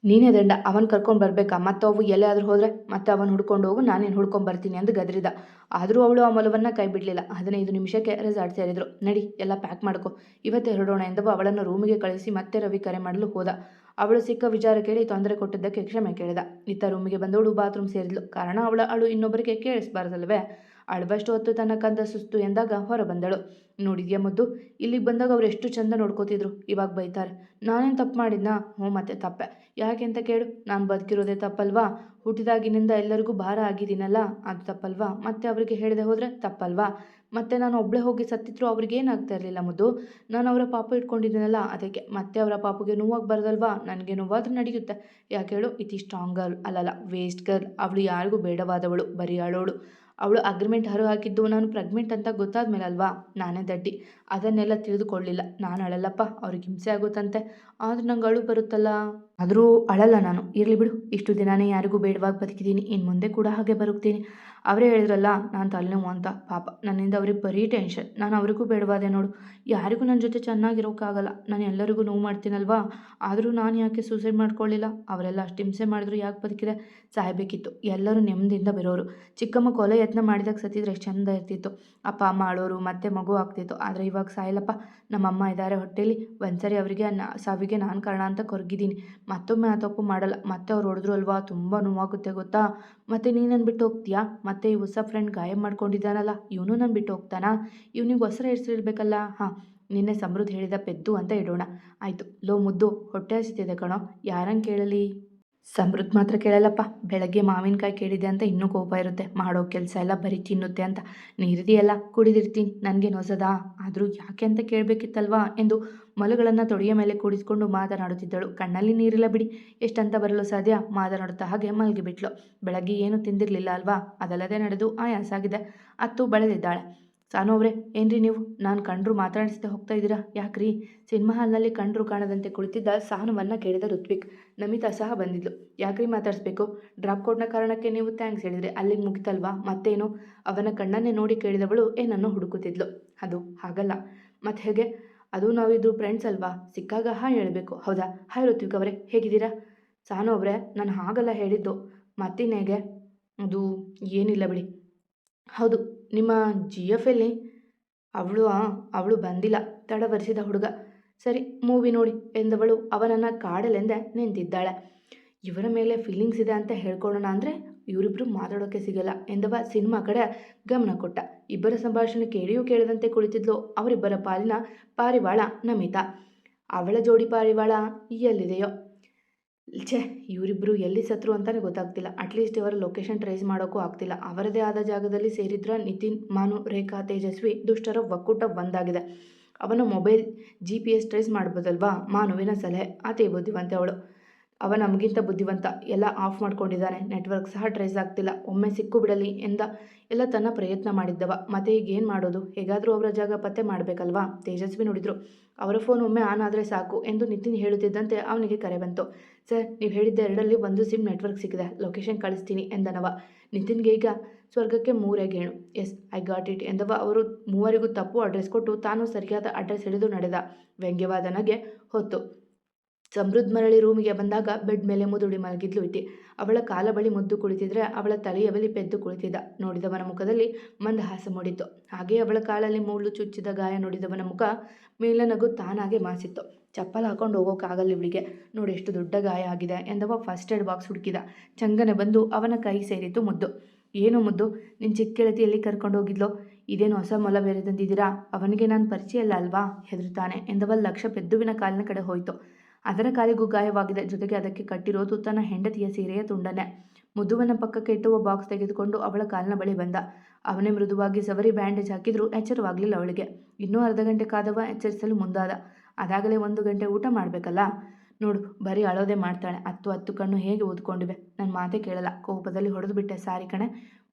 Speaker 1: ನೀನೇ ದಂಡ, ಅವನು ಕರ್ಕೊಂಡು ಬರಬೇಕಾ? ಮತ್ತು ಅವು ಎಲ್ಲಾದರೂ ಹೋದರೆ ಮತ್ತೆ ಅವನು ಹುಡ್ಕೊಂಡು ಹೋಗು, ನಾನೇನು ಹುಡ್ಕೊಂಬರ್ತೀನಿ ಎಂದು ಗದರಿದ. ಆದರೂ ಅವಳು ಆ ಮೊಲವನ್ನು ಕೈ ಬಿಡಲಿಲ್ಲ. 15 ನಿಮಿಷಕ್ಕೆ ರೆಸಾರ್ಟ್ ಸೇರಿದ್ರು. ನಡಿ, ಎಲ್ಲ ಪ್ಯಾಕ್ ಮಾಡ್ಕೊ, ಇವತ್ತೇ ಹೊರಡೋಣ ಎಂದವ ಅವಳನ್ನು ರೂಮಿಗೆ ಕಳಿಸಿ ಮತ್ತೆ ರವಿ ಕರೆ ಮಾಡಲು ಹೋದ. ಅವಳು ಸಿಕ್ಕ ವಿಚಾರ ಕೇಳಿ ತೊಂದರೆ ಕೊಟ್ಟಿದ್ದಕ್ಕೆ ಕ್ಷಮೆ ಕೇಳಿದ. ಇತ್ತ ರೂಮಿಗೆ ಬಂದವಳು ಬಾತ್ರೂಮ್ ಸೇರಿದ್ಲು. ಕಾರಣ ಅವಳ ಅಳು ಇನ್ನೊಬ್ಬರಿಗೆ ಕೇಳಿಸಬಾರದಲ್ವೇ? ಅಳುವಷ್ಟು ಹೊತ್ತು ತನ್ನ ಕಂದ ಸುಸ್ತು ಎಂದಾಗ ಹೊರ ಬಂದಳು. ನೋಡಿದ್ಯಾ ಮುದ್ದು, ಇಲ್ಲಿಗೆ ಬಂದಾಗ ಅವ್ರು ಎಷ್ಟು ಚಂದ ನೋಡ್ಕೋತಿದ್ರು, ಇವಾಗ ಬೈತಾರೆ. ನಾನೇನು ತಪ್ಪು ಮಾಡಿದ್ನಾ? ಹ್ಞೂ ಮತ್ತೆ ತಪ್ಪೆ. ಯಾಕೆ ಅಂತ ಕೇಳು, ನಾನು ಬದುಕಿರೋದೇ ತಪ್ಪಲ್ವಾ? ಹುಟ್ಟಿದಾಗಿನಿಂದ ಎಲ್ಲರಿಗೂ ಭಾರ ಆಗಿದ್ದೀನಲ್ಲ, ಅದು ತಪ್ಪಲ್ವಾ? ಮತ್ತೆ ಅವರಿಗೆ ಹೇಳದೆ ಹೋದರೆ ತಪ್ಪಲ್ವಾ? ಮತ್ತೆ ನಾನು ಒಬ್ಬಳೇ ಹೋಗಿ ಸತ್ತಿದ್ರು ಅವ್ರಿಗೇನಾಗ್ತಾ ಇರಲಿಲ್ಲ ಮುದ್ದು. ನಾನು ಅವರ ಪಾಪ ಇಟ್ಕೊಂಡಿದ್ದೀನಲ್ಲ, ಅದಕ್ಕೆ. ಮತ್ತೆ ಅವರ ಪಾಪಗೆ ನೋವಾಗಬಾರ್ದಲ್ವಾ? ನನಗೆ ನೋವಾದ್ರೂ ನಡೆಯುತ್ತೆ. ಯಾಕೆ ಹೇಳು, ಇತಿ ಸ್ಟ್ರಾಂಗ್ ಗರ್ಲ್ ಅಲ್ಲಲ್ಲ, ವೇಸ್ಟ್ ಗರ್ಲ್. ಅವಳು ಯಾರಿಗೂ ಬೇಡವಾದವಳು, ಬರೀ ಅಳೋಳು. ಅವಳು ಅಗ್ರಿಮೆಂಟ್ ಹೊರ ಹಾಕಿದ್ದು ನಾನು ಪ್ರೆಗ್ನೆಂಟ್ ಅಂತ ಗೊತ್ತಾದ ಮೇಲೆ ಅಲ್ವಾ? ನಾನೇ ದಡ್ಡಿ. ಅದನ್ನೆಲ್ಲ ತಿಳಿದುಕೊಳ್ಳಿಲ್ಲ. ನಾನು ಅಳಲ್ಲಪ್ಪ, ಅವ್ರಿಗೆ ಹಿಂಸೆ ಆಗುತ್ತಂತೆ. ಆದ್ರೆ ನಂಗೆ ಅಳು ಬರುತ್ತಲ್ಲ. ಆದರೂ ಅಳಲ್ಲ ನಾನು. ಇರಲಿ ಬಿಡು, ಇಷ್ಟು ದಿನಾನೇ ಯಾರಿಗೂ ಬೇಡವಾಗಿ ಬದುಕಿದ್ದೀನಿ, ಇನ್ನು ಮುಂದೆ ಕೂಡ ಹಾಗೆ ಬದುಕ್ತೀನಿ. ಅವರೇ ಹೇಳಿದ್ರಲ್ಲ ನಾನು ತಲೆನೋವು ಅಂತ. ಪಾಪ ನನ್ನಿಂದ ಅವ್ರಿಗೆ ಬರೀ ಟೆನ್ಷನ್. ನಾನು ಅವ್ರಿಗೂ ಬೇಡವಾದೆ ನೋಡು. ಯಾರಿಗೂ ನನ್ನ ಜೊತೆ ಚೆನ್ನಾಗಿರೋಕ್ಕಾಗಲ್ಲ. ನಾನು ಎಲ್ಲರಿಗೂ ನೋವು ಮಾಡ್ತೀನಲ್ವಾ? ಆದರೂ ನಾನು ಯಾಕೆ ಸೂಸೈಡ್ ಮಾಡ್ಕೊಳ್ಳಿಲ್ಲ? ಅವರೆಲ್ಲ ಅಷ್ಟು ಹಿಂಸೆ ಮಾಡಿದ್ರು ಯಾಕೆ ಬದುಕಿದೆ? ಸಾಯಬೇಕಿತ್ತು. ಎಲ್ಲರೂ ನೆಮ್ಮದಿಯಿಂದ ಬರೋರು. ಚಿಕ್ಕಮ್ಮ ಕೊಲೆ ಯತ್ನ ಮಾಡಿದಾಗ ಸತ್ತಿದ್ರೆ ಎಷ್ಟು ಚಂದ ಇರ್ತಿತ್ತು. ಅಪ್ಪ ಅಮ್ಮ ಅಳೋರು, ಮತ್ತೆ ಮಗು ಆಗ್ತಿತ್ತು. ಆದರೆ ಇವಾಗ ಸಾಯಲ್ಲಪ್ಪ. ನಮ್ಮಮ್ಮ ಇದ್ದಾರೆ ಹೊಟ್ಟೆಲಿ. ಒಂದ್ಸರಿ ಅವರಿಗೆ ಸಾವಿಗೆ ನಾನು ಕಾರಣ ಅಂತ ಕೊರಗಿದ್ದೀನಿ. ಮತ್ತೊಮ್ಮೆ ಆ ತಪ್ಪು ಮಾಡಲ್ಲ. ಮತ್ತೆ ಅವ್ರು ಹೊಡೆದ್ರು ಅಲ್ವಾ, ತುಂಬ ನೋವಾಗುತ್ತೆ ಗೊತ್ತಾ? ಮತ್ತೆ ನೀನು ನನ್ನ ಬಿಟ್ಟು ಹೋಗ್ತೀಯಾ? ಮತ್ತೆ ಈ ಹೊಸ ಫ್ರೆಂಡ್ ಗಾಯ ಮಾಡ್ಕೊಂಡಿದ್ದಾನಲ್ಲ, ಇವನು ನನ್ನ ಬಿಟ್ಟು ಹೋಗ್ತಾನಾ? ಇವನಿಗೆ ಹೊಸ ಹೆಸರಿರ್ಬೇಕಲ್ಲ. ಹಾಂ, ನಿನ್ನೆ ಸಮೃದ್ಧಿ ಹೇಳಿದ ಪೆದ್ದು ಅಂತ ಇಡೋಣ. ಆಯಿತು. ಲೋ ಮುದ್ದು, ಹೊಟ್ಟೆ ಹಸಿತಿದೆ ಕಣೋ, ಯಾರಂಗೆ ಕೇಳಲಿ? ಸಮೃದ್ಧಿ ಮಾತ್ರ ಕೇಳಲ್ಲಪ್ಪ. ಬೆಳಗ್ಗೆ ಮಾವಿನಕಾಯಿ ಕೇಳಿದೆ ಅಂತ ಇನ್ನೂ ಕೋಪ ಇರುತ್ತೆ. ಮಾಡೋ ಕೆಲಸ ಎಲ್ಲ ಬರೀ ತಿನ್ನುತ್ತೆ ಅಂತ. ನೀರಿದೆಯಲ್ಲ, ಕುಡಿದಿರ್ತೀನಿ, ನನಗೇನು ಹೊಸದಾ? ಆದರೂ ಯಾಕೆ ಅಂತ ಕೇಳಬೇಕಿತ್ತಲ್ವಾ ಎಂದು ಮೊಲಗಳನ್ನು ತೊಡೆಯ ಮೇಲೆ ಕೂಡಿಸ್ಕೊಂಡು ಮಾತನಾಡುತ್ತಿದ್ದಳು. ಕಣ್ಣಲ್ಲಿ ನೀರಿಲ್ಲ ಬಿಡಿ, ಎಷ್ಟಂತ ಬರಲು ಸಾಧ್ಯ? ಮಾತನಾಡುತ್ತಾ ಹಾಗೆ ಮಲಗಿಬಿಟ್ಲು. ಬೆಳಗ್ಗೆ ಏನು ತಿಂದಿರಲಿಲ್ಲ ಅಲ್ವಾ? ಅದಲ್ಲದೆ ನಡೆದು ಆಯಾಸ ಆಗಿದೆ. ಅತ್ತು ಬಳಲಿದ್ದಾಳೆ. ಸಾನು ಅವರೇ, ಏನ್ರಿ ನೀವು? ನಾನು ಕಂಡ್ರು ಮಾತಾಡಿಸ್ದೆ ಹೋಗ್ತಾ ಇದ್ದೀರಾ? ಯಾಕ್ರಿ? ಸಿನಿಮಾ ಹಾಲ್ನಲ್ಲಿ ಕಂಡ್ರು ಕಾಣದಂತೆ ಕುಳಿತಿದ್ದ ಸಾನುವನ್ನು ಕೇಳಿದ ಋತ್ವಿಕ್. ನಮಿತಾ ಸಹ ಬಂದಿದ್ಲು. ಯಾಕ್ರಿ ಮಾತಾಡಿಸ್ಬೇಕು? ಡ್ರಾಪ್ ಕೋಡ್ನ ಕಾರಣಕ್ಕೆ ನೀವು ಥ್ಯಾಂಕ್ಸ್ ಹೇಳಿದ್ರೆ ಅಲ್ಲಿಗೆ ಮುಗಿತಲ್ವಾ? ಮತ್ತೇನು? ಅವನ ಕಣ್ಣನ್ನೇ ನೋಡಿ ಕೇಳಿದವಳು ಏನನ್ನು ಹುಡುಕುತ್ತಿದ್ಲು. ಅದು ಹಾಗಲ್ಲ. ಮತ್ತೆ ಹೇಗೆ? ಅದು ನಾವಿದ್ರು ಫ್ರೆಂಡ್ಸ್ ಅಲ್ವಾ? ಸಿಕ್ಕಾಗ ಹಾಯ್ ಹೇಳಬೇಕು, ಹೌದಾ? ಹಾಯ್ ಋತ್ವಿಕ್ ಅವರೇ, ಹೇಗಿದ್ದೀರಾ? ಸಾನು ಅವರೇ, ನಾನು ಹಾಗಲ್ಲ ಹೇಳಿದ್ದು. ಮತ್ತಿನ್ನೇಗೆ? ಅದು ಏನಿಲ್ಲ ಬಿಡಿ. ಹೌದು, ನಿಮ್ಮ ಜಿ ಎಫ್ ಎಲ್ಲಿ? ಅವಳು ಬಂದಿಲ್ಲ, ತಡವರಿಸಿದ ಹುಡುಗ. ಸರಿ, ಮೂವಿ ನೋಡಿ ಎಂದವಳು ಅವನನ್ನು ಕಾಡಲೆಂದೇ ನಿಂತಿದ್ದಾಳೆ. ಇವರ ಮೇಲೆ ಫೀಲಿಂಗ್ಸ್ ಇದೆ ಅಂತ ಹೇಳ್ಕೊಳ್ಳೋಣ ಅಂದರೆ ಇವರಿಬ್ಬರು ಮಾತಾಡೋಕ್ಕೆ ಸಿಗಲ್ಲ ಎಂದವ ಸಿನಿಮಾ ಕಡೆ ಗಮನ ಕೊಟ್ಟ. ಇಬ್ಬರ ಸಂಭಾಷಣೆ ಕೇಳಿಯೂ ಕೇಳದಂತೆ ಕುಳಿತಿದ್ಲು ಅವರಿಬ್ಬರ ಪಾಲಿನ ಪಾರಿವಾಳ ನಮಿತಾ. ಅವಳ ಜೋಡಿ ಪಾರಿವಾಳ ಎಲ್ಲಿದೆಯೋ? ಛೇ, ಇವರಿಬ್ಬರು ಎಲ್ಲಿ ಸತ್ರು ಅಂತಲೇ ಗೊತ್ತಾಗ್ತಿಲ್ಲ. ಅಟ್ಲೀಸ್ಟ್ ಇವರ ಲೊಕೇಶನ್ ಟ್ರೇಸ್ ಮಾಡೋಕ್ಕೂ ಆಗ್ತಿಲ್ಲ. ಅವರದೇ ಆದ ಜಾಗದಲ್ಲಿ ಸೇರಿದ್ರ ನಿತಿನ್, ಮಾನು, ರೇಖಾ, ತೇಜಸ್ವಿ ದುಷ್ಟರ ಒಕ್ಕೂಟ ಒಂದಾಗಿದೆ. ಅವನ ಮೊಬೈಲ್ GPS ಟ್ರೇಸ್ ಮಾಡ್ಬೋದಲ್ವಾ? ಮಾನುವಿನ ಸಲಹೆ. ಅತಿ ಬುದ್ಧಿವಂತೆ ಅವಳು. ಅವ ನಮಗಿಂತ ಬುದ್ಧಿವಂತ. ಎಲ್ಲ ಆಫ್ ಮಾಡ್ಕೊಂಡಿದ್ದಾನೆ. ನೆಟ್ವರ್ಕ್ ಸಹ ಟ್ರೇಸ್ ಆಗ್ತಿಲ್ಲ. ಒಮ್ಮೆ ಸಿಕ್ಕು ಬಿಡಲಿ ಎಂದ ಎಲ್ಲ ತನ್ನ ಪ್ರಯತ್ನ ಮಾಡಿದ್ದವ. ಮತ್ತೆ ಈಗ ಏನು ಮಾಡೋದು? ಹೇಗಾದರೂ ಅವರ ಜಾಗ ಪತ್ತೆ ಮಾಡಬೇಕಲ್ವಾ? ತೇಜಸ್ವಿ ನೋಡಿದ್ರು. ಅವರ ಫೋನ್ ಒಮ್ಮೆ ಆನ್ ಆದರೆ ಸಾಕು ಎಂದು ನಿತಿನ್ ಹೇಳುತ್ತಿದ್ದಂತೆ ಅವನಿಗೆ ಕರೆ ಬಂತು. ಸರ್, ನೀವು ಹೇಳಿದ್ದ 2ರಲ್ಲಿ 1 ಸಿಮ್ ನೆಟ್ವರ್ಕ್ ಸಿಕ್ಕಿದೆ, ಲೊಕೇಶನ್ ಕಳಿಸ್ತೀನಿ ಎಂದನವ. ನಿತಿನ್ಗೆ ಈಗ ಸ್ವರ್ಗಕ್ಕೆ 3 ಗೇಣು. ಎಸ್, ಐ ಗಾಟ್ ಇಟ್ ಎಂದವ. ಅವರು ಮೂವರಿಗೂ ತಪ್ಪು ಅಡ್ರೆಸ್ ಕೊಟ್ಟು ತಾನು ಸರಿಯಾದ ಅಡ್ರೆಸ್ ಹಿಡಿದು ನಡೆದ. ವ್ಯಂಗ್ಯವಾದನಗೆ ಹೊತ್ತು. ಸಮೃದ್ಧಿ ಮರಳಿ ರೂಮಿಗೆ ಬಂದಾಗ ಬೆಡ್ ಮೇಲೆ ಮುದುಡಿ ಮಲಗಿದ್ಲು ಇತಿ. ಅವಳ ಕಾಲ ಬಳಿ ಮುದ್ದು ಕುಳಿತಿದ್ರೆ ಅವಳ ತಲೆಯ ಬಳಿ ಪೆದ್ದು ಕುಳಿತಿದ್ದ. ನೋಡಿದವನ ಮುಖದಲ್ಲಿ ಮಂದಹಾಸ ಮೂಡಿತ್ತು. ಹಾಗೆ ಅವಳ ಕಾಲಲ್ಲಿ ಮುಳ್ಳು ಚುಚ್ಚಿದ ಗಾಯ ನೋಡಿದವನ ಮುಖ ಮೇಲನಗು ತಾನಾಗೆ ಮಾಸಿತ್ತು. ಚಪ್ಪಲ್ ಹಾಕೊಂಡು ಹೋಗೋಕ್ಕಾಗಲ್ಲ ಇವಳಿಗೆ, ನೋಡಿ ಎಷ್ಟು ದೊಡ್ಡ ಗಾಯ ಆಗಿದೆ ಎಂದವ ಫಸ್ಟ್ ಏಡ್ ಬಾಕ್ಸ್ ಹುಡುಕಿದ. ಚಂಗನೆ ಬಂದು ಅವನ ಕೈ ಸೇರಿತು ಮುದ್ದು. ಏನು ಮುದ್ದು, ನಿನ್ನ ಚಿಕ್ಕ ಗೆಳತಿಯಲ್ಲಿ ಕರ್ಕೊಂಡು ಹೋಗಿದ್ಲೋ? ಇದೇನು ಹೊಸ ಮೊಲ ಬೇರೆ ತಂದಿದ್ದೀರಾ? ಅವನಿಗೆ ನಾನು ಪರಿಚಯ ಇಲ್ಲ ಅಲ್ವಾ? ಹೆದರ್ತಾನೆ ಎಂದವ ಲಕ್ಷ ಪೆದ್ದುವಿನ ಕಾಲಿನ ಕಡೆ ಹೋಯಿತು. ಅದರ ಕಾಲಿಗೂ ಗಾಯವಾಗಿದೆ. ಜೊತೆಗೆ ಅದಕ್ಕೆ ಕಟ್ಟಿರೋದು ತನ್ನ ಹೆಂಡತಿಯ ಸೀರೆಯ ತುಂಡನೆ. ಮುದ್ದುವನ ಪಕ್ಕಕ್ಕೆ ಇಟ್ಟುವ ಬಾಕ್ಸ್ ತೆಗೆದುಕೊಂಡು ಅವಳ ಕಾಲಿನ ಬಳಿ ಬಂದ. ಅವನೇ ಮೃದುವಾಗಿ ಸವರಿ ಬ್ಯಾಂಡೇಜ್ ಹಾಕಿದ್ರೂ ಎಚ್ಚರವಾಗಲಿಲ್ಲ ಅವಳಿಗೆ. ಇನ್ನೂ ಅರ್ಧ ಗಂಟೆ ಕಾದವ ಎಚ್ಚರಿಸಲು ಮುಂದಾದ. ಅದಾಗಲೇ 1 ಗಂಟೆ ಊಟ ಮಾಡಬೇಕಲ್ಲ. ನೋಡು, ಬರೀ ಅಳೋದೇ ಮಾಡ್ತಾಳೆ. 10 ಕಣ್ಣು ಹೇಗೆ ಊದ್ಕೊಂಡಿವೆ. ನನ್ನ ಮಾತೇ ಕೇಳಲ್ಲ. ಕೋಪದಲ್ಲಿ ಹೊಡೆದು ಬಿಟ್ಟೆ. ಸಾರಿ ಕಣೆ.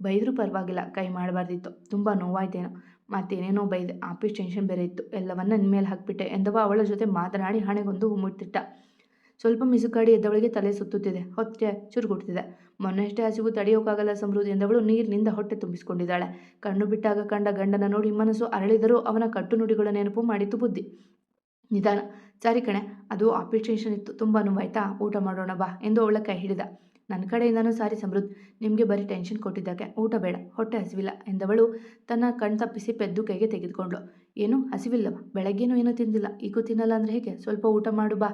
Speaker 1: ಬೈದರೂ ಪರವಾಗಿಲ್ಲ, ಕೈ ಮಾಡಬಾರ್ದಿತ್ತು. ತುಂಬ ನೋವಾಯ್ತೇನೋ. ಮತ್ತೇನೇನೋ ಬೈದೆ. ಆಫೀಸ್ ಟೆನ್ಷನ್ ಬೇರೆ ಇತ್ತು. ಎಲ್ಲವನ್ನ ನಿನ್ನ ಮೇಲೆ ಹಾಕ್ಬಿಟ್ಟೆ ಎಂದವ ಅವಳ ಜೊತೆ ಮಾತನಾಡಿ ಹಣೆಗೊಂದು ಮುಟ್ಟಿಟ್ಟ. ಸ್ವಲ್ಪ ಮಿಸುಕಾಡಿ ಎದ್ದವಳಿಗೆ ತಲೆ ಸುತ್ತುತ್ತಿದೆ. ಹೊಟ್ಟೆ ಚುರುಗುಡ್ತಿದೆ. ಮೊನ್ನೆಷ್ಟೇ ಹಸಿವು ತಡೆಯೋಕ್ಕಾಗಲ್ಲ ಸಮೃದ್ಧಿ ಎಂದವಳು ನೀರಿನಿಂದ ಹೊಟ್ಟೆ ತುಂಬಿಸಿಕೊಂಡಿದ್ದಾಳೆ. ಕಣ್ಣು ಬಿಟ್ಟಾಗ ಕಂಡ ಗಂಡನ ನೋಡಿ ಮನಸ್ಸು ಅರಳಿದರೂ ಅವನ ಕಟ್ಟುನುಡಿಗಳ ನೆನಪು ಮಾಡಿತು ಬುದ್ಧಿ. ನಿಧಾನ. ಸಾರಿ ಕಣೆ, ಅದು ಆಫೀಸ್ ಟೆನ್ಷನ್ ಇತ್ತು. ತುಂಬ ನೋವಾಯ್ತಾ? ಊಟ ಮಾಡೋಣ ಬಾ ಎಂದು ಅವಳ ಕೈ ಹಿಡಿದ. ನನ್ನ ಕಡೆಯಿಂದನೂ ಸಾರಿ ಸಮೃದ್ಧಿ, ನಿಮಗೆ ಬರೀ ಟೆನ್ಷನ್ ಕೊಟ್ಟಿದ್ದಕ್ಕೆ. ಊಟ ಬೇಡ, ಹೊಟ್ಟೆ ಹಸಿವಿಲ್ಲ ಎಂದವಳು ತನ್ನ ಕಣ್ ತಪ್ಪಿಸಿ ಪೆದ್ದು ಕೈಗೆ ತೆಗೆದುಕೊಂಡ್ಳು. ಏನು ಹಸಿವಿಲ್ಲವ? ಬೆಳಗ್ಗೆನೂ ಏನೂ ತಿಂದಿಲ್ಲ, ಈಗೂ ತಿನ್ನಲ್ಲ ಅಂದರೆ ಹೇಗೆ? ಸ್ವಲ್ಪ ಊಟ ಮಾಡು ಬಾ,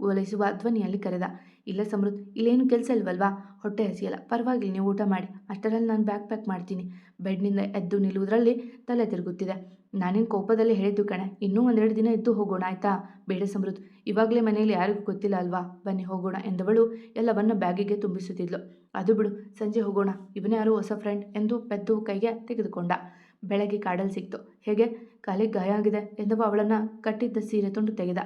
Speaker 1: ಓಲೈಸುವ ಧ್ವನಿಯಲ್ಲಿ ಕರೆದ. ಇಲ್ಲ ಸಮೃದ್ಧ್, ಇಲ್ಲೇನು ಕೆಲಸ ಇಲ್ವಲ್ವಾ? ಹೊಟ್ಟೆ ಹಸಿಯಲ್ಲ, ಪರವಾಗಿಲ್ಲ, ನೀವು ಊಟ ಮಾಡಿ, ಅಷ್ಟರಲ್ಲಿ ನಾನು ಬ್ಯಾಗ್ ಪ್ಯಾಕ್ ಮಾಡ್ತೀನಿ. ಬೆಡ್ನಿಂದ ಎದ್ದು ನಿಲ್ಲುವುದರಲ್ಲಿ ತಲೆ ತಿರುಗುತ್ತಿದೆ. ನಾನೇನು ಕೋಪದಲ್ಲಿ ಹೇಳಿದ್ದು ಕಣೆ, ಇನ್ನೂ 1-2 ದಿನ ಇದ್ದು ಹೋಗೋಣ ಆಯ್ತಾ? ಬೇಡ ಸಮೃದ್ಧ್, ಇವಾಗಲೇ ಮನೆಯಲ್ಲಿ ಯಾರಿಗೂ ಗೊತ್ತಿಲ್ಲ ಅಲ್ವಾ? ಬನ್ನಿ ಹೋಗೋಣ ಎಂದವಳು ಎಲ್ಲವನ್ನ ಬ್ಯಾಗಿಗೆ ತುಂಬಿಸುತ್ತಿದ್ಲು. ಅದು ಬಿಡು, ಸಂಜೆ ಹೋಗೋಣ, ಇವನ್ಯಾರು ಹೊಸ ಫ್ರೆಂಡ್ ಎಂದು ಪೆದ್ದು ಕೈಗೆ ತೆಗೆದುಕೊಂಡ. ಬೆಳಗ್ಗೆ ಕಾಡಲ್ಲಿ ಸಿಕ್ತು. ಹೇಗೆ? ಕಾಲಿಗೆ ಗಾಯ ಆಗಿದೆ ಎಂದವ ಅವಳನ್ನು ಕಟ್ಟಿದ್ದ ಸೀರೆ ತುಂಡು ತೆಗೆದ.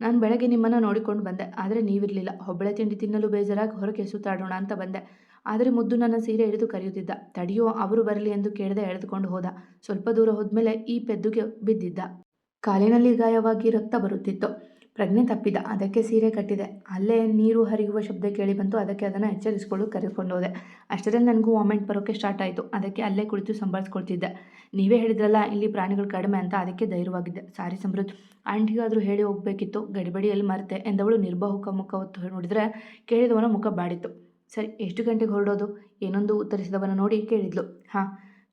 Speaker 1: ನಾನು ಬೆಳಗ್ಗೆ ನಿಮ್ಮನ್ನು ನೋಡಿಕೊಂಡು ಬಂದೆ, ಆದರೆ ನೀವಿರಲಿಲ್ಲ. ಹೊಬ್ಬಳೆ ತಿಂಡಿ ತಿನ್ನಲು ಬೇಜಾರಾಗಿ ಹೊರಗೆ ಸುತ್ತಾಡೋಣ ಅಂತ ಬಂದೆ. ಆದರೆ ಮುದ್ದು ನನ್ನ ಸೀರೆ ಹಿಡಿದು ಕರೆಯುತ್ತಿದ್ದ. ತಡಿಯೋ, ಅವರು ಬರಲಿ ಎಂದು ಕೇಳದೆ ಎಳೆದುಕೊಂಡು ಹೋದ. ಸ್ವಲ್ಪ ದೂರ ಹೋದ್ಮೇಲೆ ಈ ಪೆದ್ದುಗೆ ಬಿದ್ದಿದ್ದ. ಕಾಲಿನಲ್ಲಿ ಗಾಯವಾಗಿ ರಕ್ತ ಬರುತ್ತಿತ್ತು. ಪ್ರಜ್ಞೆ ತಪ್ಪಿದ. ಅದಕ್ಕೆ ಸೀರೆ ಕಟ್ಟಿದೆ. ಅಲ್ಲೇ ನೀರು ಹರಿಯುವ ಶಬ್ದ ಕೇಳಿ ಬಂತು. ಅದಕ್ಕೆ ಅದನ್ನು ಎಚ್ಚರಿಸಿಕೊಂಡು ಕರೆದುಕೊಂಡು ಹೋದೆ. ಅಷ್ಟರಲ್ಲಿ ನನಗೂ ವಾಮೆಂಟ್ ಬರೋಕ್ಕೆ ಸ್ಟಾರ್ಟ್ ಆಯಿತು. ಅದಕ್ಕೆ ಅಲ್ಲೇ ಕುಳಿತು ಸಂಭಾಳಿಸ್ಕೊಳ್ತಿದ್ದೆ. ನೀವೇ ಹೇಳಿದ್ರಲ್ಲ ಇಲ್ಲಿ ಪ್ರಾಣಿಗಳು ಕಡಿಮೆ ಅಂತ, ಅದಕ್ಕೆ ಧೈರ್ಯವಾಗಿದ್ದೆ. ಸಾರಿ ಸಮೃದ್ಧ್, ಆಂಟಿಗಾದರೂ ಹೇಳಿ ಹೋಗಬೇಕಿತ್ತು, ಗಡಿಬಿಡಿಯಲ್ಲಿ ಮರೆತೆ ಎಂದವಳು ನಿರ್ಬಹುಕ ಮುಖ ಹೊತ್ತು ನೋಡಿದರೆ ಕೇಳಿದವನ ಮುಖ ಬಾಡಿತ್ತು. ಸರಿ, ಎಷ್ಟು ಗಂಟೆಗೆ ಹೊರಡೋದು? ಏನೊಂದು ಉತ್ತರಿಸಿದವನ ನೋಡಿ ಕೇಳಿದ್ಲು. ಹಾಂ,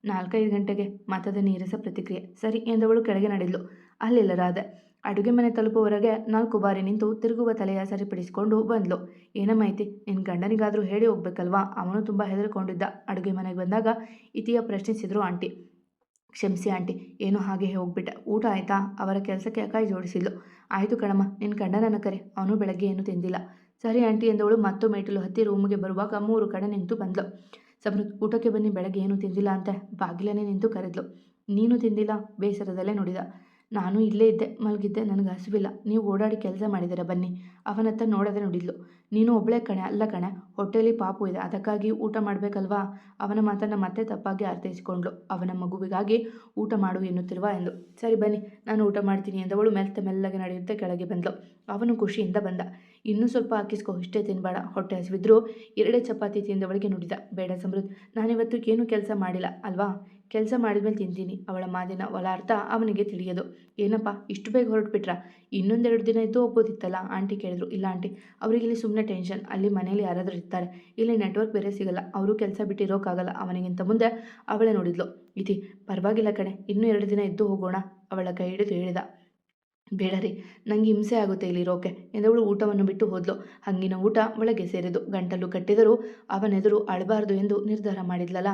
Speaker 1: 4-5 ಗಂಟೆಗೆ. ಮತದ ನೀರಸ ಪ್ರತಿಕ್ರಿಯೆ. ಸರಿ ಎಂದವಳು ಕೆಳಗೆ ನಡೆದ್ಲು. ಅಲ್ಲಿಲ್ಲ ರಾಧೆ. ಅಡುಗೆ ಮನೆ ತಲುಪುವವರೆಗೆ 4 ಬಾರಿ ನಿಂತು ತಿರುಗುವ ತಲೆಯ ಸರಿಪಡಿಸಿಕೊಂಡು ಬಂದ್ಲು. ಏನಮ್ಮೈತಿ, ನಿನ್ನ ಗಂಡನಿಗಾದರೂ ಹೇಳಿ ಹೋಗ್ಬೇಕಲ್ವಾ? ಅವನು ತುಂಬ ಹೆದರ್ಕೊಂಡಿದ್ದ. ಅಡುಗೆ ಮನೆಗೆ ಬಂದಾಗ ಇತಿಯ ಪ್ರಶ್ನಿಸಿದ್ರು ಆಂಟಿ. ಕ್ಷಮಿಸಿ ಆಂಟಿ, ಏನೋ ಹಾಗೆ ಹೋಗ್ಬಿಟ್ಟೆ. ಊಟ ಆಯಿತಾ? ಅವರ ಕೆಲಸಕ್ಕೆ ಕೈ ಜೋಡಿಸಿದ್ಲು. ಆಯಿತು ಕಣಮ್ಮ, ನಿನ್ನ ಗಂಡನನ್ನು ಕರೆ, ಅವನು ಬೆಳಗ್ಗೆ ಏನೂ ತಿಂದಿಲ್ಲ. ಸರಿ ಆಂಟಿ ಎಂದವಳು ಮತ್ತು ಮೆಟ್ಟಿಲು ಹತ್ತಿ ರೂಮಿಗೆ ಬರುವಾಗ 3 ಕಡೆ ನಿಂತು ಬಂದ್ಲು. ಸಮೃದ್ಧ್, ಊಟಕ್ಕೆ ಬನ್ನಿ, ಬೆಳಗ್ಗೆ ಏನೂ ತಿಂದಿಲ್ಲ ಅಂತೆ. ಬಾಗಿಲನೇ ನಿಂತು ಕರೆದ್ಲು. ನೀನು ತಿಂದಿಲ್ಲ? ಬೇಸರದಲ್ಲೇ ನೋಡಿದ. ನಾನು ಇಲ್ಲೇ ಇದ್ದೆ, ಮಲಗಿದ್ದೆ, ನನಗೆ ಹಸಿವಿಲ್ಲ. ನೀವು ಓಡಾಡಿ ಕೆಲಸ ಮಾಡಿದ್ದೀರ, ಬನ್ನಿ. ಅವನತ್ತ ನೋಡದೆ ನುಡಿದ್ಲು. ನೀನು ಒಬ್ಬಳೇ ಕಣೆ? ಅಲ್ಲ ಕಣೆ, ಹೊಟ್ಟೆಯಲ್ಲಿ ಪಾಪು ಇದೆ, ಅದಕ್ಕಾಗಿ ಊಟ ಮಾಡಬೇಕಲ್ವಾ? ಅವನ ಮಾತನ್ನು ಮತ್ತೆ ತಪ್ಪಾಗಿ ಅರ್ಥೈಸಿಕೊಂಡ್ಳು. ಅವನ ಮಗುವಿಗಾಗಿ ಊಟ ಮಾಡು ಎನ್ನುತ್ತಿರುವ ಎಂದು. ಸರಿ ಬನ್ನಿ, ನಾನು ಊಟ ಮಾಡ್ತೀನಿ ಎಂದವಳು ಮೆಲ್ಲಗೆ ನಡೆಯುತ್ತೆ ಕೆಳಗೆ ಬಂದ್ಲು. ಅವನು ಖುಷಿಯಿಂದ ಬಂದ. ಇನ್ನೂ ಸ್ವಲ್ಪ ಹಾಕಿಸ್ಕೊ, ಇಷ್ಟೇ ತಿನ್ಬೇಡ, ಹೊಟ್ಟೆ ಹಸಿವಿದ್ರೂ 2 ಚಪಾತಿ ತಿಂದವಳಿಗೆ ನುಡಿದ. ಬೇಡ ಸಮೃದ್ಧ್, ನಾನಿವತ್ತು ಏನೂ ಕೆಲಸ ಮಾಡಿಲ್ಲ ಅಲ್ವಾ? ಕೆಲಸ ಮಾಡಿದ್ಮೇಲೆ ತಿಂತೀನಿ. ಅವಳ ಮಾತಿನ ಒಳ ಅರ್ಥ ಅವನಿಗೆ ತಿಳಿಯದು. ಏನಪ್ಪ, ಇಷ್ಟು ಬೇಗ ಹೊರಟ್ಬಿಟ್ರಾ? ಇನ್ನೊಂದೆರಡು ದಿನ ಇದ್ದು ಹೋಗ್ಬೋದಿತ್ತಲ್ಲ? ಆಂಟಿ ಕೇಳಿದ್ರು. ಇಲ್ಲ ಆಂಟಿ, ಅವರಿಗಿಲ್ಲಿ ಸುಮ್ಮನೆ ಟೆನ್ಷನ್. ಅಲ್ಲಿ ಮನೇಲಿ ಯಾರಾದರೂ ಇರ್ತಾರೆ, ಇಲ್ಲಿ ನೆಟ್ವರ್ಕ್ ಬೇರೆ ಸಿಗಲ್ಲ, ಅವರು ಕೆಲಸ ಬಿಟ್ಟಿರೋಕ್ಕಾಗಲ್ಲ. ಅವನಿಗಿಂತ ಮುಂದೆ ಅವಳೇ ನೋಡಿದ್ಲು. ಇತಿ, ಪರವಾಗಿಲ್ಲ ಕಣೆ, ಇನ್ನೂ 2 ದಿನ ಇದ್ದು ಹೋಗೋಣ, ಅವಳ ಕೈ ಹಿಡಿದು ಹೇಳಿದ. ಬೇಡ ರೀ, ನನಗೆ ಹಿಂಸೆ ಆಗುತ್ತೆ ಇಲ್ಲಿರೋಕೆ ಎಂದವಳು ಊಟವನ್ನು ಬಿಟ್ಟು ಹೋದ್ಲು. ಹಂಗಿನ ಊಟ ಒಳಗೆ ಸೇರಿದು. ಗಂಟಲು ಕಟ್ಟಿದರೂ ಅವನೆದುರು ಅಳಬಾರ್ದು ಎಂದು ನಿರ್ಧಾರ ಮಾಡಿದ್ಲಲ್ಲ.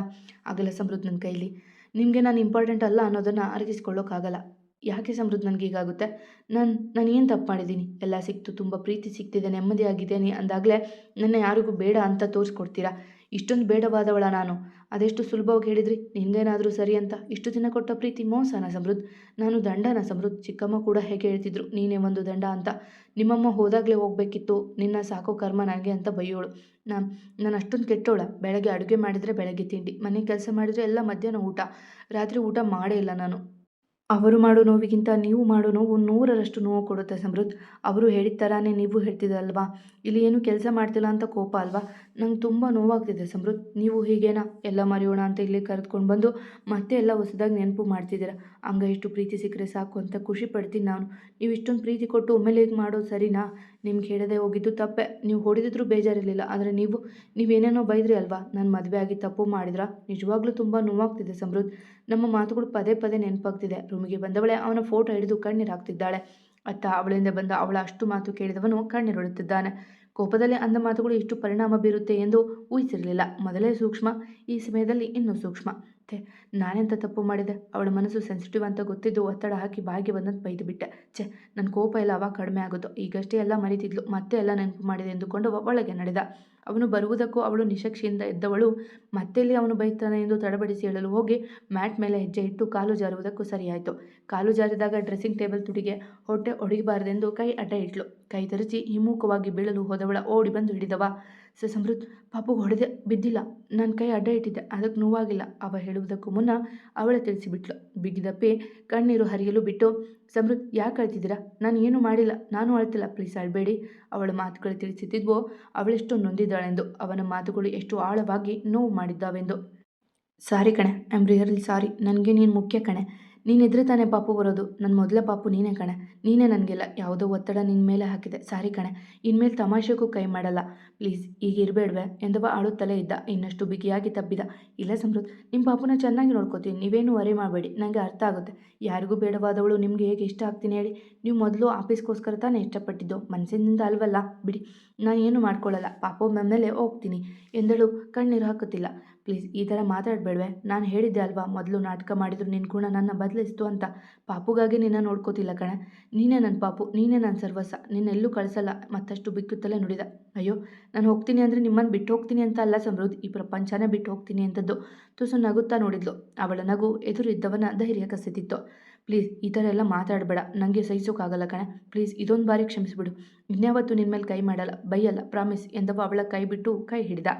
Speaker 1: ಆಗಲ್ಲ ಸಮೃದ್ಧ್, ನನ್ನ ಕೈಲಿ ನಿಮಗೆ ನಾನು ಇಂಪಾರ್ಟೆಂಟ್ ಅಲ್ಲ ಅನ್ನೋದನ್ನು ಅರಗಿಸ್ಕೊಳ್ಳೋಕ್ಕಾಗಲ್ಲ. ಯಾಕೆ ಸಮೃದ್ಧ್ ನನಗೀಗಾಗುತ್ತೆ? ನಾನು ಏನು ತಪ್ಪು ಮಾಡಿದ್ದೀನಿ? ಎಲ್ಲ ಸಿಕ್ತು, ತುಂಬ ಪ್ರೀತಿ ಸಿಗ್ತಿದೆ, ನೆಮ್ಮದಿಯಾಗಿದ್ದೇನೆ ಅಂದಾಗಲೇ ನನ್ನ ಯಾರಿಗೂ ಬೇಡ ಅಂತ ತೋರಿಸ್ಕೊಡ್ತೀರಾ? ಇಷ್ಟೊಂದು ಬೇಡವಾದವಳ ನಾನು? ಅದೆಷ್ಟು ಸುಲಭವಾಗಿ ಹೇಳಿದ್ರಿ ನಿಂದೇನಾದರೂ ಸರಿ ಅಂತ. ಇಷ್ಟು ದಿನ ಕೊಟ್ಟ ಪ್ರೀತಿ ಮೋಸನ ಸಮೃದ್ಧ್? ನಾನು ದಂಡನ ಸಮೃದ್ಧ್? ಚಿಕ್ಕಮ್ಮ ಕೂಡ ಹೇಗೆ ಹೇಳ್ತಿದ್ರು, ನೀನೇ ಒಂದು ದಂಡ ಅಂತ. ನಿಮ್ಮಮ್ಮ ಹೋದಾಗಲೇ ಹೋಗಬೇಕಿತ್ತು, ನಿನ್ನ ಸಾಕೋ ಕರ್ಮ ನನಗೆ ಅಂತ ಬೈಯೋಳು. ನಾನು ಅಷ್ಟೊಂದು ಕೆಟ್ಟೋಳ? ಬೆಳಗ್ಗೆ ಅಡುಗೆ ಮಾಡಿದರೆ ಬೆಳಗ್ಗೆ ತಿಂಡಿ, ಮನೆ ಕೆಲಸ ಮಾಡಿದರೆ ಎಲ್ಲ ಮಧ್ಯಾಹ್ನ ಊಟ, ರಾತ್ರಿ ಊಟ ಮಾಡೇ ಇಲ್ಲ ನಾನು. ಅವರು ಮಾಡೋ ನೋವಿಗಿಂತ ನೀವು ಮಾಡೋ ನೋವು 100ರಷ್ಟು ನೋವು ಕೊಡುತ್ತೆ ಸಮೃದ್ಧ್. ಅವರು ಹೇಳಿದ ಥರಾನೇ ನೀವು ಹೇಳ್ತಿದ್ದಲ್ವಾ, ಇಲ್ಲಿ ಏನು ಕೆಲಸ ಮಾಡ್ತಿಲ್ಲ ಅಂತ ಕೋಪ ಅಲ್ವಾ? ನಂಗೆ ತುಂಬ ನೋವಾಗ್ತಿದೆ ಸಮೃದ್ಧ್. ನೀವು ಹೀಗೇನಾ ಎಲ್ಲ ಮರೆಯೋಣ ಅಂತ ಇಲ್ಲಿ ಕರೆದುಕೊಂಡು ಬಂದು ಮತ್ತೆ ಎಲ್ಲ ಹೊಸದಾಗಿ ನೆನಪು ಮಾಡ್ತಿದ್ದೀರಾ? ಹಂಗೆ ಇಷ್ಟು ಪ್ರೀತಿ ಸಿಕ್ಕರೆ ಸಾಕು ಅಂತ ಖುಷಿ ಪಡ್ತೀನಿ ನಾನು. ನೀವು ಇಷ್ಟೊಂದು ಪ್ರೀತಿ ಕೊಟ್ಟು ಒಮ್ಮೆಲೆ ಈಗ ಮಾಡೋದು ಸರಿನಾ? ನಿಮ್ಗೆ ಹೇಳದೆ ಹೋಗಿದ್ದು ತಪ್ಪೆ. ನೀವು ಹೊಡೆದಿದ್ರು ಬೇಜಾರಿರಲಿಲ್ಲ, ಆದರೆ ನೀವೇನೇನೋ ಬೈದ್ರಿ ಅಲ್ವಾ? ನಾನು ಮದುವೆ ಆಗಿ ತಪ್ಪು ಮಾಡಿದ್ರಾ? ನಿಜವಾಗ್ಲೂ ತುಂಬ ನೋವಾಗ್ತಿದೆ ಸಮೃದ್ಧ್. ನಮ್ಮ ಮಾತುಗಳು ಪದೇ ಪದೇ ನೆನಪಾಗ್ತಿದೆ. ರೂಮಿಗೆ ಬಂದವಳೆ ಅವನ ಫೋಟೋ ಹಿಡಿದು ಕಣ್ಣೀರಾಗ್ತಿದ್ದಾಳೆ. ಅತ್ತ ಅವಳಿಂದ ಬಂದ ಅವಳ ಅಷ್ಟು ಮಾತು ಕೇಳಿದವನು ಕಣ್ಣೀರೊಡುತ್ತಿದ್ದಾನೆ. ಕೋಪದಲ್ಲಿ ಅಂದ ಮಾತುಗಳು ಇಷ್ಟು ಪರಿಣಾಮ ಬೀರುತ್ತೆ ಎಂದು ಊಹಿಸಿರಲಿಲ್ಲ. ಮೊದಲೇ ಸೂಕ್ಷ್ಮ, ಈ ಸಮಯದಲ್ಲಿ ಇನ್ನೂ ಸೂಕ್ಷ್ಮ. ನಾನೆಂತ ತಪ್ಪು ಮಾಡಿದೆ? ಅವಳ ಮನಸ್ಸು ಸೆನ್ಸಿಟಿವ್ ಅಂತ ಗೊತ್ತಿದ್ದು ಒತ್ತಡ ಹಾಕಿ ಬಾಯಿಗೆ ಬಂದಂತ ಬೈದು ಬಿಟ್ಟೆ. ನನ್ನ ಕೋಪ ಎಲ್ಲ ಅವಾಗ ಕಡಿಮೆ ಆಗುತ್ತೋ? ಈಗಷ್ಟೇ ಎಲ್ಲ ಮರೀತಿದ್ಲು, ಮತ್ತೆ ಎಲ್ಲ ನೆನಪು ಮಾಡಿದೆ ಎಂದುಕೊಂಡು ಒಳಗೆ ನಡೆದ. ಅವನು ಬರುವುದಕ್ಕೂ ಅವಳು ನಿಶಕ್ಷೆಯಿಂದ ಎದ್ದವಳು ಮತ್ತೆಲ್ಲಿ ಅವನು ಬೈತಾನೆ ಎಂದು ತಡಬಡಿಸಿ ಹೇಳಲು ಹೋಗಿ ಮ್ಯಾಟ್ ಮೇಲೆ ಹೆಜ್ಜೆ ಇಟ್ಟು ಕಾಲು ಜಾರುವುದಕ್ಕೂ ಸರಿಯಾಯಿತು. ಕಾಲು ಜಾರಿದಾಗ ಡ್ರೆಸ್ಸಿಂಗ್ ಟೇಬಲ್ ತುದಿಗೆ ಹೊಟ್ಟೆ ಒಡೆಯಬಾರದೆಂದು ಕೈ ಅಡ್ಡ ಇಟ್ಲು. ಕೈ ತರಚಿ ಹಿಮ್ಮುಖವಾಗಿ ಬೀಳಲು ಹೋದವಳ ಓಡಿ ಬಂದು ಹಿಡಿದವ. ಸಮೃದ್ಧ್, ಪಾಪು ಹೊಡೆದೆ, ಬಿದ್ದಿಲ್ಲ, ನನ್ನ ಕೈ ಅಡ್ಡ ಇಟ್ಟಿದ್ದೆ, ಅದಕ್ಕೆ ನೋವಾಗಿಲ್ಲ. ಅವ ಹೇಳುವುದಕ್ಕೂ ಮುನ್ನ ಅವಳೇ ತಿಳಿಸಿಬಿಟ್ಲು. ಬಿಗಿದಪ್ಪಿ ಕಣ್ಣೀರು ಹರಿಯಲು ಬಿಟ್ಟು, ಸಮೃದ್ಧ್, ಯಾಕೆ ಅಳ್ತಿದ್ದೀರಾ? ನಾನು ಏನು ಮಾಡಿಲ್ಲ, ನಾನು ಅಳ್ತಿಲ್ಲ, ಪ್ಲೀಸ್ ಅಳಬೇಡಿ. ಅವಳ ಮಾತುಗಳು ತಿಳಿಸುತ್ತಿದ್ವೋ ಅವಳೆಷ್ಟು ನೊಂದಿದ್ದಾಳೆಂದು, ಅವನ ಮಾತುಗಳು ಎಷ್ಟು ಆಳವಾಗಿ ನೋವು ಮಾಡಿದ್ದಾವೆಂದು. ಸಾರಿ ಕಣೆ, ಐ ಆಮ್ ರಿಯಲಿ ಸಾರಿ. ನನಗೆ ನೀನು ಮುಖ್ಯ ಕಣೆ. ನೀನಿದ್ರೆ ತಾನೇ ಪಾಪು ಬರೋದು. ನನ್ನ ಮೊದಲ ಪಾಪು ನೀನೇ ಕಣೆ. ನೀನೇ ನನಗೆಲ್ಲ. ಯಾವುದೋ ಒತ್ತಡ ನಿನ್ನ ಮೇಲೆ ಹಾಕಿದೆ. ಸಾರಿ ಕಣೆ. ಇನ್ಮೇಲೆ ತಮಾಷೆಗೂ ಕೈ ಮಾಡಲ್ಲ. ಪ್ಲೀಸ್ ಈಗ ಇರಬೇಡ್ವೆ ಎಂದವ ಅಳುತ್ತಲೇ ಇದ್ದ. ಇನ್ನಷ್ಟು ಬಿಗಿಯಾಗಿ ತಬ್ಬಿದ. ಇಲ್ಲ ಸಮೃದ್ಧ್, ನಿಮ್ಮ ಪಾಪುನ ಚೆನ್ನಾಗಿ ನೋಡ್ಕೋತೀನಿ. ನೀವೇನು ವರಿ ಮಾಡಬೇಡಿ. ನನಗೆ ಅರ್ಥ ಆಗುತ್ತೆ. ಯಾರಿಗೂ ಬೇಡವಾದವಳು ನಿಮಗೆ ಹೇಗೆ ಇಷ್ಟ ಆಗ್ತೀನಿ ಹೇಳಿ? ನೀವು ಮೊದಲು ಆಫೀಸ್ಗೋಸ್ಕರ ತಾನೇ ಇಷ್ಟಪಟ್ಟಿದ್ದು, ಮನಸ್ಸಿನಿಂದ ಅಲ್ವಲ್ಲ? ಬಿಡಿ, ನಾನು ಏನು ಮಾಡ್ಕೊಳ್ಳಲ್ಲ. ಪಾಪು ಮೇಲೆ ಹೋಗ್ತೀನಿ ಎಂದಳು ಕಣ್ಣೀರು ಹಾಕುತ್ತಿಲ್ಲ. ಪ್ಲೀಸ್ ಈ ಥರ ಮಾತಾಡಬೇಡ್ವೆ. ನಾನು ಹೇಳಿದ್ದೆ ಅಲ್ವಾ ಮೊದಲು ನಾಟಕ ಮಾಡಿದ್ರು ನಿನ್ನ ಗುಣ ನನ್ನ ಬದಲಿಸ್ತು ಅಂತ. ಪಾಪುಗಾಗಿ ನಿನ್ನ ನೋಡ್ಕೋತಿಲ್ಲ ಕಣೆ. ನೀನೇ ನನ್ನ ಪಾಪು, ನೀನೇ ನನ್ನ ಸರ್ವಸ್ವ. ನಿನ್ನೆಲ್ಲೂ ಕಳಿಸಲ್ಲ. ಮತ್ತಷ್ಟು ಬಿಕ್ಕುತ್ತಲೇ ನುಡಿದ. ಅಯ್ಯೋ, ನಾನು ಹೋಗ್ತೀನಿ ಅಂದರೆ ನಿಮ್ಮನ್ನು ಬಿಟ್ಟು ಹೋಗ್ತೀನಿ ಅಂತ ಅಲ್ಲ ಸಮೃದ್ಧ್, ಈ ಪ್ರಪಂಚನೇ ಬಿಟ್ಟು ಹೋಗ್ತೀನಿ ಅಂತದ್ದು. ತುಸು ನಗುತ್ತಾ ನೋಡಿದ್ಲು. ಅವಳ ನಗು ಎದುರಿದ್ದವನ ಧೈರ್ಯ ಕಸಿತಿತ್ತು. ಪ್ಲೀಸ್ ಈ ಥರ ಎಲ್ಲ ಮಾತಾಡಬೇಡ. ನನಗೆ ಸಹಿಸೋಕ್ಕಾಗಲ್ಲ ಕಣೆ. ಪ್ಲೀಸ್ ಇದೊಂದು ಬಾರಿ ಕ್ಷಮಿಸಿಬಿಡು. ಇನ್ಯಾವತ್ತೂ ನಿನ್ನ ಮೇಲೆ ಕೈ ಮಾಡಲ್ಲ, ಬೈಯಲ್ಲ, ಪ್ರಾಮಿಸ್ ಎಂದವ ಅವಳ ಕೈ ಬಿಟ್ಟು ಕೈ ಹಿಡಿದ.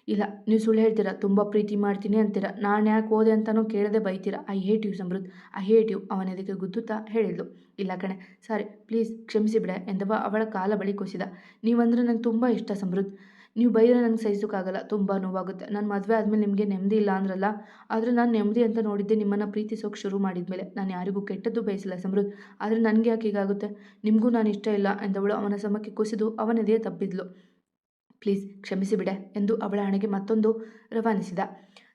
Speaker 1: ಇಲ್ಲ, ನೀವು ಸುಳ್ಳು ಹೇಳ್ತೀರಾ. ತುಂಬ ಪ್ರೀತಿ ಮಾಡ್ತೀನಿ ಅಂತೀರಾ. ನಾನು ಯಾಕೆ ಹೋದೆ ಅಂತಲೂ ಕೇಳದೆ ಬೈತೀರಾ. I hate you Samruddh, I hate you ಅವನೆದಕ್ಕೆ ಗುದ್ದುತ್ತಾ ಹೇಳಿದ್ಲು. ಇಲ್ಲ ಕಣೆ, ಸಾರಿ, ಪ್ಲೀಸ್ ಕ್ಷಮಿಸಿಬಿಡೆ ಎಂದವ ಅವಳ ಕಾಲ ಬಳಿ ಕುಸಿದ. ನೀವಂದರೆ ನಂಗೆ ತುಂಬ ಇಷ್ಟ ಸಮೃದ್ಧ್. ನೀವು ಬೈದರೆ ನಂಗೆ ಸಹಿಸೋಕ್ಕಾಗಲ್ಲ. ತುಂಬ ನೋವಾಗುತ್ತೆ. ನಾನು ಮದುವೆ ಆದಮೇಲೆ ನಿಮಗೆ ನೆಮ್ಮದಿ ಇಲ್ಲ ಅಂದ್ರಲ್ಲ, ಆದರೆ ನಾನು ನೆಮ್ಮದಿ ಅಂತ ನೋಡಿದ್ದೆ ನಿಮ್ಮನ್ನು ಪ್ರೀತಿಸೋಕೆ ಶುರು ಮಾಡಿದ್ಮೇಲೆ. ನಾನು ಯಾರಿಗೂ ಕೆಟ್ಟದ್ದು ಬಯಸಿಲ್ಲ ಸಮೃದ್ಧ್. ಆದರೆ ನನಗೆ ಯಾಕೆ ಹೀಗಾಗುತ್ತೆ? ನಿಮಗೂ ನಾನು ಇಷ್ಟ ಇಲ್ಲ ಎಂದವಳು ಅವನ ಸಮಕ್ಕೆ ಕುಸಿದು ಅವನೆದೆಯೇ ತಬ್ಬಿದ್ಲು. ಪ್ಲೀಸ್ ಕ್ಷಮಿಸಿಬಿಡೆ ಎಂದು ಅವಳ ಹಣೆಗೆ ಮತ್ತೊಂದು ರವಾನಿಸಿದ.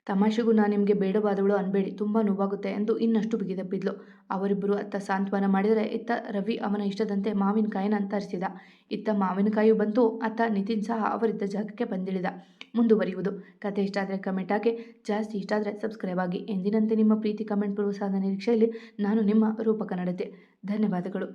Speaker 1: ತಮಾಷೆಗೂ ನಾನು ನಿಮಗೆ ಬೇಡವಾದವಳು ಅನ್ಬೇಡಿ, ತುಂಬ ನೋವಾಗುತ್ತೆ ಎಂದು ಇನ್ನಷ್ಟು ಬಿಗಿದಪ್ಪಿದ್ಲು. ಅವರಿಬ್ಬರು ಅತ್ತ ಸಾಂತ್ವನ ಮಾಡಿದರೆ ಇತ್ತ ರವಿ ಅವನ ಇಷ್ಟದಂತೆ ಮಾವಿನಕಾಯಿನ ತರಿಸಿದ. ಇತ್ತ ಮಾವಿನಕಾಯಿಯು ಬಂತು. ಅತ್ತ ನಿತಿನ್ ಸಹ ಅವರಿದ್ದ ಜಾಗಕ್ಕೆ ಬಂದಿಳಿದ. ಮುಂದುವರಿಯುವುದು. ಕತೆ ಇಷ್ಟ ಆದರೆ ಕಮೆಂಟ್ ಹಾಕಿ. ಜಾಸ್ತಿ ಇಷ್ಟ ಆದರೆ ಸಬ್ಸ್ಕ್ರೈಬ್ ಆಗಿ. ಎಂದಿನಂತೆ ನಿಮ್ಮ ಪ್ರೀತಿ, ಕಮೆಂಟ್, ಪ್ರೋತ್ಸಾಹದ ನಿರೀಕ್ಷೆಯಲ್ಲಿ ನಾನು ನಿಮ್ಮ ರೂಪಕ ನಡತೆ. ಧನ್ಯವಾದಗಳು.